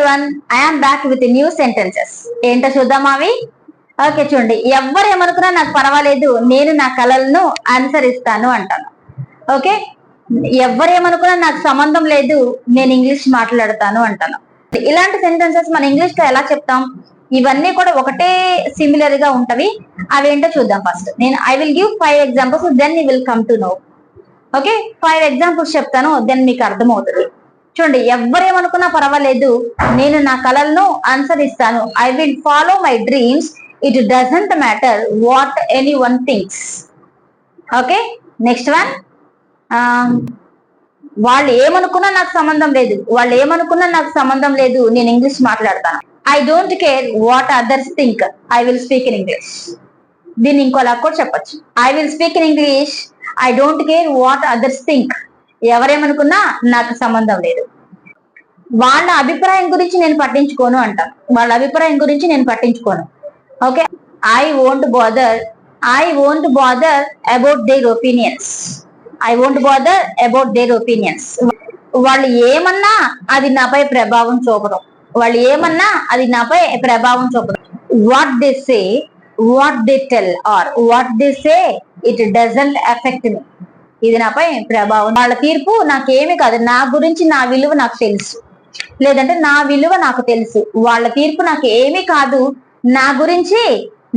Everyone, I am back with new sentences. ఏంటో చూద్దామా అవి? ఓకే, చూడండి. ఎవ్వరు ఏమనుకున్నా నాకు పర్వాలేదు, నేను నా కలలను అనుసరిస్తాను అంటాను. ఓకే, ఎవ్వరేమనుకున్నా నాకు సంబంధం లేదు, నేను ఇంగ్లీష్ మాట్లాడతాను అంటాను. ఇలాంటి సెంటెన్సెస్ మన ఇంగ్లీష్ లో ఎలా చెప్తాం? ఇవన్నీ కూడా ఒకటే సిమిలర్ గా ఉంటవి. అవేంటో చూద్దాం. ఫస్ట్ నేను I will give 5 examples, then you will come to know. Okay, 5 examples చెప్తాను, దెన్ మీకు అర్థమవుతుంది. చూడండి, ఎవ్వరేమనుకున్నా పర్వాలేదు, నేను నా కలలను అనుసరిస్తాను. I will follow my dreams, it doesn't matter what anyone thinks. Okay, next one, వాళ్ళు ఏమనుకున్నా నాకు సంబంధం లేదు, వాళ్ళు ఏమనుకున్నా నాకు సంబంధం లేదు, నేను ఇంగ్లీష్ మాట్లాడతాను. I don't care what others think, I will speak in English. దీన్ని ఇంకోలా కూడా చెప్పచ్చు. I will speak in English, I don't care what others think. ఎవరేమనుకున్నా నాకు సంబంధం లేదు. వాళ్ళ అభిప్రాయం గురించి నేను పట్టించుకోను అంటాను. వాళ్ళ అభిప్రాయం గురించి నేను పట్టించుకోను. Okay, I won't bother about their opinions. I won't bother about their opinions. వాళ్ళు ఏమన్నా అది నాపై ప్రభావం చూపడం. వాళ్ళు ఏమన్నా అది నాపై ప్రభావం చూపడం. What they say, what they tell or what they say, it doesn't effect me. ఇది నాపై ప్రభావం. వాళ్ళ తీర్పు నాకేమి కాదు, నా గురించి నా విలువ నాకు తెలుసు, లేదంటే నా విలువ నాకు తెలుసు. వాళ్ళ తీర్పు నాకు ఏమీ కాదు, నా గురించి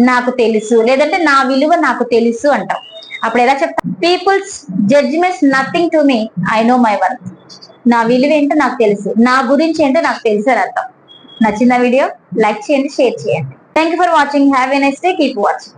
నాకు తెలుసు, లేదంటే నా విలువ నాకు తెలుసు అంటాం. అప్పుడు ఎలా చెప్తాం? People's judgements nothing to me, I know my worth. నా విలువ ఏంటో నాకు తెలుసు, నా గురించి ఏంటో నాకు తెలుసు అని అర్థం. నచ్చిన వీడియో లైక్ చేయండి, షేర్ చేయండి. Thank you for watching. Have a nice day. Keep watching.